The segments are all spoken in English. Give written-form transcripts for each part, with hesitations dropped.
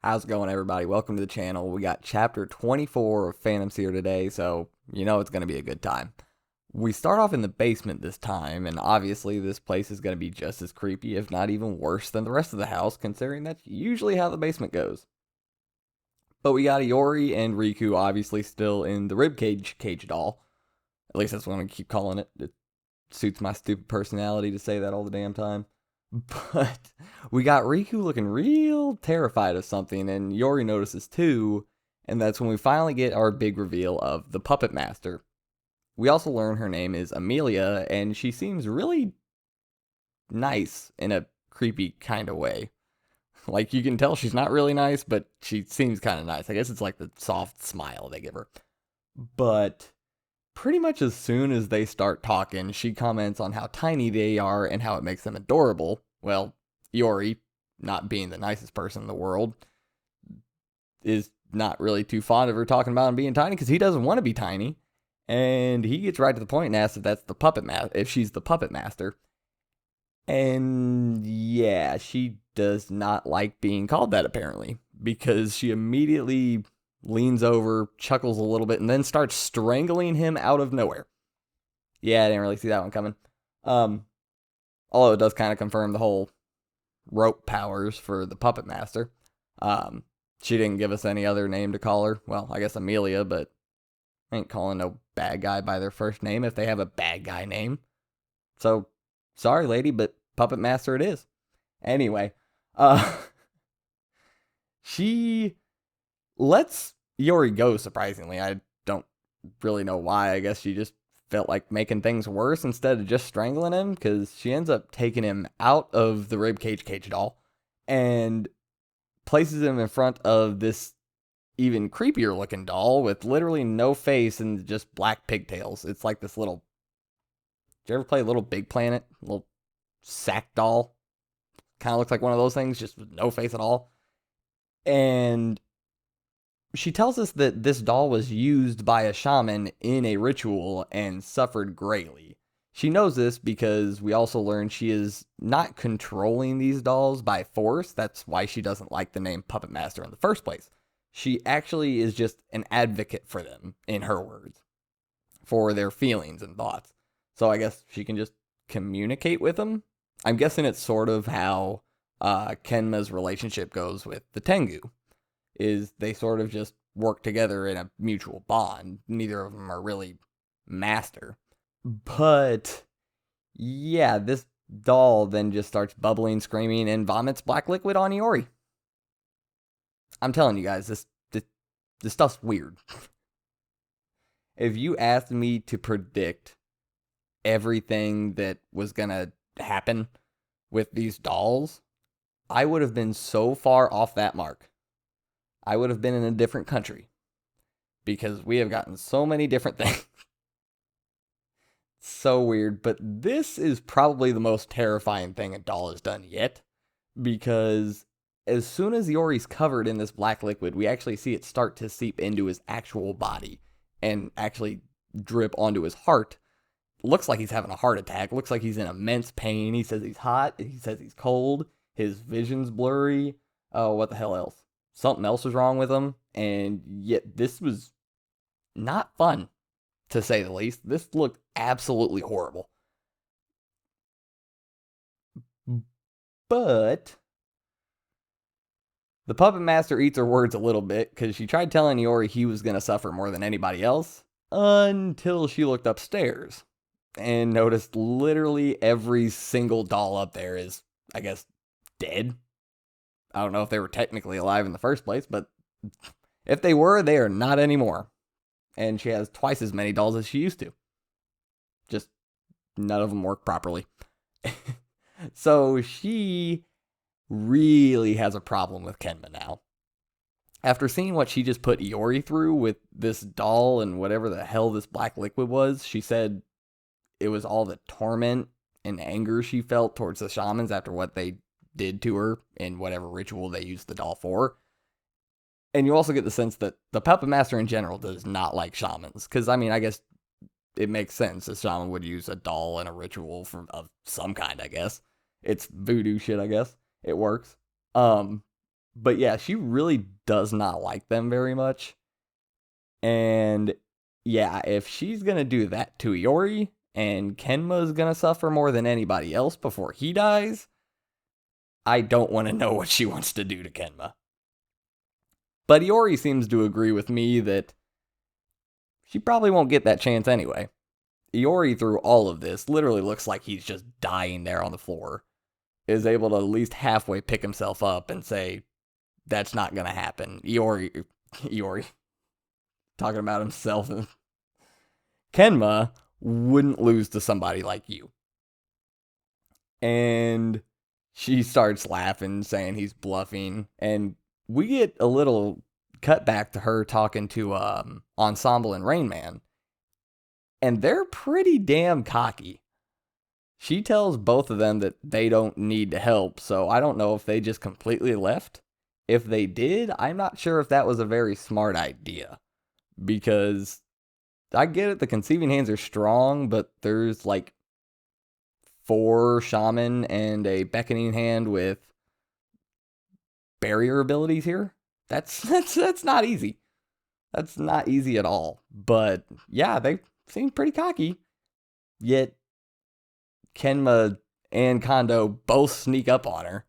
How's it going, everybody? Welcome to the channel. We got chapter 24 of Phantom Seer today, so you know it's going to be a good time. We start off in the basement this time, and obviously this place is going to be just as creepy, if not even worse than the rest of the house, considering that's usually how the basement goes. But we got Iori and Riku obviously still in the ribcage cage doll. At least that's what I'm going to keep calling it. It suits my stupid personality to say that all the damn time. But we got Riku looking real terrified of something, and Yori notices too. And that's when we finally get our big reveal of the Puppet Master. We also learn her name is Amelia, and she seems really nice in a creepy kind of way. Like, you can tell she's not really nice, but she seems kind of nice. I guess it's like the soft smile they give her. But pretty much as soon as they start talking, she comments on how tiny they are and how it makes them adorable. Well, Iori, not being the nicest person in the world, is not really too fond of her talking about him being tiny because he doesn't want to be tiny. And he gets right to the point and asks if that's the if she's the puppet master. And yeah, she does not like being called that apparently, because she immediately leans over, chuckles a little bit, and then starts strangling him out of nowhere. Yeah, I didn't really see that one coming. Um, Although it does kind of confirm the whole rope powers for the puppet master. Um, she didn't give us any other name to call her. Well, I guess Amelia, but I ain't calling no bad guy by their first name if they have a bad guy name. So, sorry, lady, but puppet master it is. Anyway, uh, she lets Yori go, surprisingly. I don't really know why. I guess she just felt like making things worse instead of just strangling him, because she ends up taking him out of the ribcage cage doll and places him in front of this even creepier looking doll with literally no face and just black pigtails. It's like this little. Did you ever play Little Big Planet? Little sack doll. Kind of looks like one of those things, just with no face at all. And she tells us that this doll was used by a shaman in a ritual and suffered greatly. She knows this because we also learn she is not controlling these dolls by force. That's why she doesn't like the name Puppet Master in the first place. She actually is just an advocate for them, in her words, for their feelings and thoughts. So I guess she can just communicate with them. I'm guessing it's sort of how Kenma's relationship goes with the Tengu, is they sort of just work together in a mutual bond. Neither of them are really master. But yeah, this doll then just starts bubbling, screaming, and vomits black liquid on Iori. I'm telling you guys, this stuff's weird. If you asked me to predict everything that was gonna happen with these dolls, I would have been so far off that mark. I would have been in a different country, because we have gotten so many different things. So weird, but this is probably the most terrifying thing a doll has done yet, because as soon as Yori's covered in this black liquid, we actually see it start to seep into his actual body and actually drip onto his heart. Looks like he's having a heart attack. Looks like he's in immense pain. He says he's hot. He says he's cold. His vision's blurry. Oh, what the hell else? Something else was wrong with him. And yet this was not fun, to say the least. This looked absolutely horrible. But the puppet master eats her words a little bit, because she tried telling Iori he was going to suffer more than anybody else until she looked upstairs and noticed literally every single doll up there is, I guess, dead. I don't know if they were technically alive in the first place, but if they were, they are not anymore. And she has twice as many dolls as she used to. Just none of them work properly. So she really has a problem with Kenma now. After seeing what she just put Iori through with this doll and whatever the hell this black liquid was, she said it was all the torment and anger she felt towards the shamans after what they did to her in whatever ritual they used the doll for. And you also get the sense that the puppet master in general does not like shamans. Because, I mean, I guess it makes sense. A shaman would use a doll in a ritual of some kind, I guess. It's voodoo shit, I guess. It works. But yeah, she really does not like them very much. And yeah, if she's going to do that to Iori and Kenma's going to suffer more than anybody else before he dies, I don't want to know what she wants to do to Kenma. But Iori seems to agree with me that she probably won't get that chance anyway. Iori, through all of this, literally looks like he's just dying there on the floor, is able to at least halfway pick himself up and say, that's not going to happen. Iori, talking about himself. Kenma wouldn't lose to somebody like you. And she starts laughing, saying he's bluffing. And we get a little cut back to her talking to Ensemble and Rain Man. And they're pretty damn cocky. She tells both of them that they don't need to help, so I don't know if they just completely left. If they did, I'm not sure if that was a very smart idea. Because I get it, the conceiving hands are strong, but there's like 4 shaman and a beckoning hand with barrier abilities here. That's not easy. That's not easy at all. But yeah, they seem pretty cocky. Yet Kenma and Kondo both sneak up on her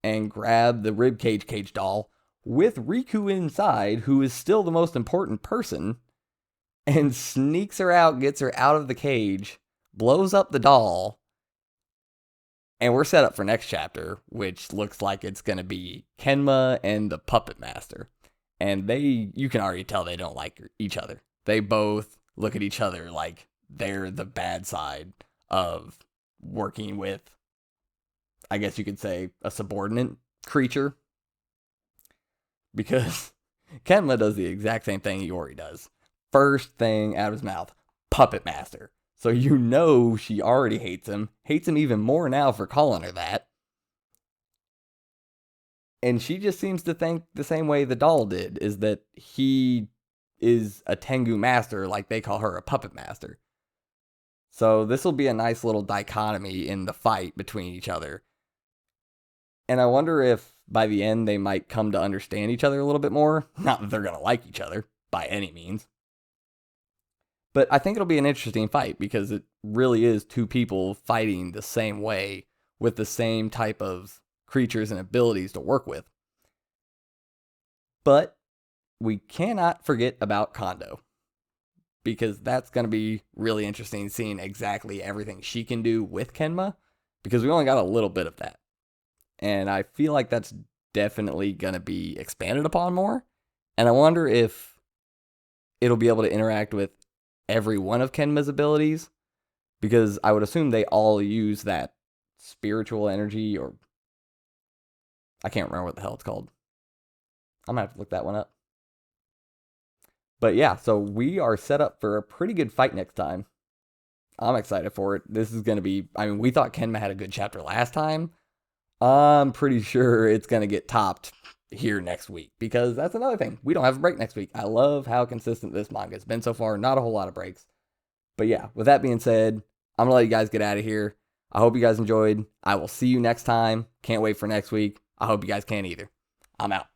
and grab the ribcage cage doll with Riku inside, who is still the most important person, and sneaks her out, gets her out of the cage, blows up the doll, and we're set up for next chapter, which looks like it's going to be Kenma and the Puppet Master. And you can already tell they don't like each other. They both look at each other like they're the bad side of working with, I guess you could say, a subordinate creature. Because Kenma does the exact same thing Iori does. First thing out of his mouth, Puppet Master. So you know she already hates him even more now for calling her that. And she just seems to think the same way the doll did, is that he is a Tengu master, like they call her a puppet master. So this will be a nice little dichotomy in the fight between each other. And I wonder if by the end they might come to understand each other a little bit more. Not that they're going to like each other by any means. But I think it'll be an interesting fight because it really is 2 people fighting the same way with the same type of creatures and abilities to work with. But we cannot forget about Kondo, because that's going to be really interesting seeing exactly everything she can do with Kenma, because we only got a little bit of that. And I feel like that's definitely going to be expanded upon more. And I wonder if it'll be able to interact with every one of Kenma's abilities, because I would assume they all use that spiritual energy, or I can't remember what the hell it's called. I'm going to have to look that one up. But yeah, so we are set up for a pretty good fight next time. I'm excited for it. This is going to be, I mean, we thought Kenma had a good chapter last time. I'm pretty sure it's going to get topped here next week, because that's another thing. We don't have a break next week. I love how consistent this manga has been so far. Not a whole lot of breaks. But yeah, with that being said, I'm going to let you guys get out of here. I hope you guys enjoyed. I will see you next time. Can't wait for next week. I hope you guys can either. I'm out.